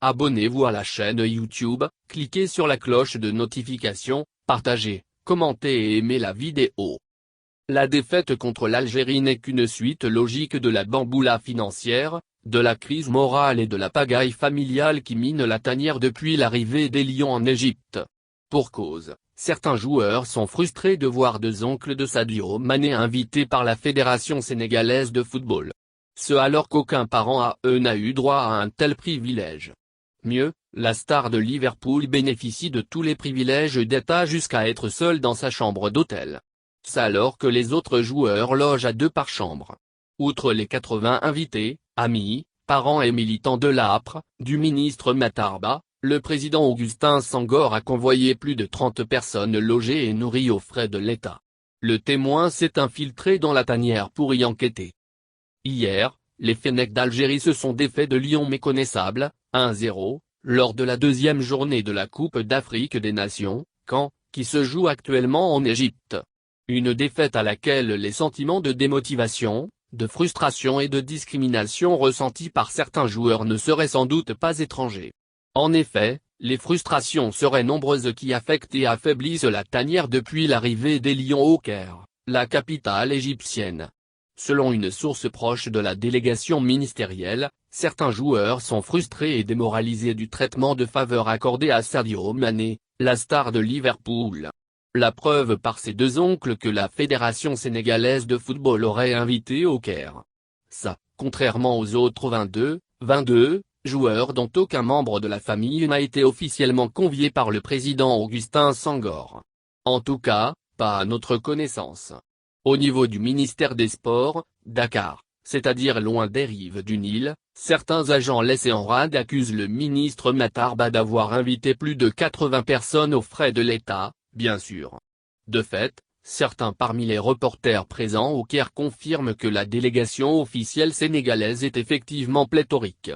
abonnez-vous à la chaîne YouTube, cliquez sur la cloche de notification, partagez, commentez et aimez la vidéo. La défaite contre l'Algérie n'est qu'une suite logique de la bamboula financière, de la crise morale et de la pagaille familiale qui mine la tanière depuis l'arrivée des Lions en Égypte. Pour cause, certains joueurs sont frustrés de voir deux oncles de Sadio Mané invités par la Fédération sénégalaise de football. Ce alors qu'aucun parent à eux n'a eu droit à un tel privilège. Mieux, la star de Liverpool bénéficie de tous les privilèges d'État jusqu'à être seul dans sa chambre d'hôtel. Ça alors que les autres joueurs logent à deux par chambre. Outre les 80 invités, amis, parents et militants de l'APR, du ministre Matarba, le président Augustin Senghor a convoyé plus de 30 personnes logées et nourries aux frais de l'État. Le Témoin s'est infiltré dans la tanière pour y enquêter. Hier, les Fennecs d'Algérie se sont défaits de Lyon méconnaissable, 1-0, lors de la deuxième journée de la Coupe d'Afrique des Nations, qui se joue actuellement en Égypte. Une défaite à laquelle les sentiments de démotivation, de frustration et de discrimination ressentis par certains joueurs ne seraient sans doute pas étrangers. En effet, les frustrations seraient nombreuses qui affectent et affaiblissent la tanière depuis l'arrivée des Lions au Caire, la capitale égyptienne. Selon une source proche de la délégation ministérielle, certains joueurs sont frustrés et démoralisés du traitement de faveur accordé à Sadio Mané, la star de Liverpool. La preuve par ses deux oncles que la Fédération sénégalaise de football aurait invité au Caire. Ça, contrairement aux autres 22 joueurs dont aucun membre de la famille n'a été officiellement convié par le président Augustin Senghor. En tout cas, pas à notre connaissance. Au niveau du ministère des Sports, Dakar, c'est-à-dire loin des rives du Nil, certains agents laissés en rade accusent le ministre Matarba d'avoir invité plus de 80 personnes aux frais de l'État, bien sûr. De fait, certains parmi les reporters présents au Caire confirment que la délégation officielle sénégalaise est effectivement pléthorique.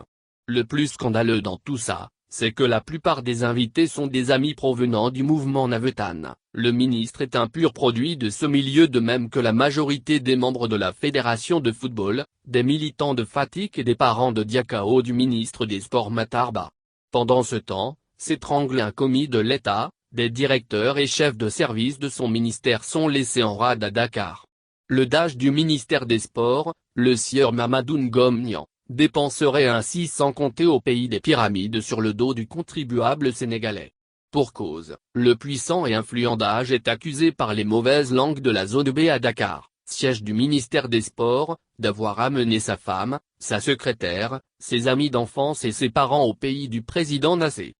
Le plus scandaleux dans tout ça, c'est que la plupart des invités sont des amis provenant du mouvement Navetan. Le ministre est un pur produit de ce milieu de même que la majorité des membres de la Fédération de football, des militants de Fatick et des parents de Diakao du ministre des Sports Matarba. Pendant ce temps, s'étrangle un commis de l'État, des directeurs et chefs de service de son ministère sont laissés en rade à Dakar. Le DAGE du ministère des Sports, le sieur Mamadou Ngom dépenserait ainsi sans compter au pays des pyramides sur le dos du contribuable sénégalais. Pour cause, le puissant et influent DAGE est accusé par les mauvaises langues de la zone B à Dakar, siège du ministère des Sports, d'avoir amené sa femme, sa secrétaire, ses amis d'enfance et ses parents au pays du président Nassé.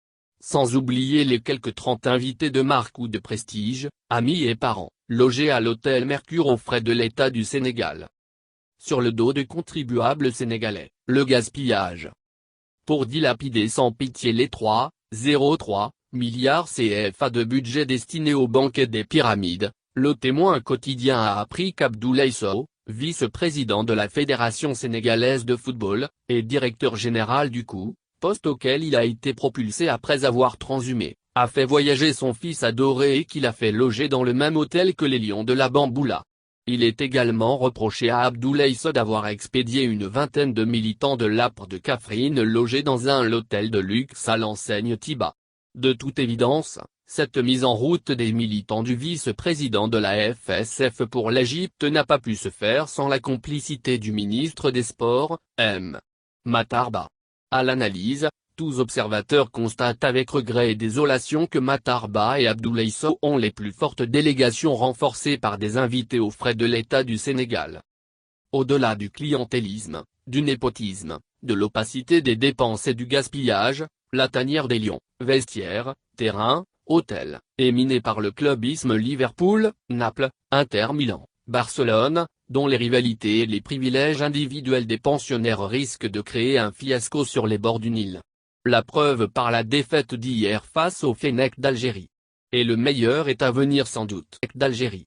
Sans oublier les quelques 30 invités de marque ou de prestige, amis et parents, logés à l'hôtel Mercure aux frais de l'État du Sénégal. Sur le dos de contribuables sénégalais, le gaspillage. Pour dilapider sans pitié les 3,03 milliards CFA de budget destiné au banquet des pyramides, le Témoin quotidien a appris qu'Abdoulaye Sow, vice-président de la Fédération sénégalaise de football, et directeur général du COU, poste auquel il a été propulsé après avoir transhumé, a fait voyager son fils adoré et qu'il a fait loger dans le même hôtel que les Lions de la Bamboula. Il est également reproché à Abdoulaye Sow d'avoir expédié une vingtaine de militants de l'APR de Kaffrine logés dans un hôtel de luxe à l'enseigne Tiba. De toute évidence, cette mise en route des militants du vice-président de la FSF pour l'Égypte n'a pas pu se faire sans la complicité du ministre des Sports, M. Matarba. À l'analyse, tous observateurs constatent avec regret et désolation que Matarba et Abdoulaye Sow ont les plus fortes délégations renforcées par des invités aux frais de l'État du Sénégal. Au-delà du clientélisme, du népotisme, de l'opacité des dépenses et du gaspillage, la tanière des Lions, vestiaires, terrain, hôtel, est minée par le clubisme Liverpool, Naples, Inter Milan, Barcelone, dont les rivalités et les privilèges individuels des pensionnaires risquent de créer un fiasco sur les bords du Nil. La preuve par la défaite d'hier face aux Fennecs d'Algérie. Et le meilleur est à venir sans doute. D'Algérie.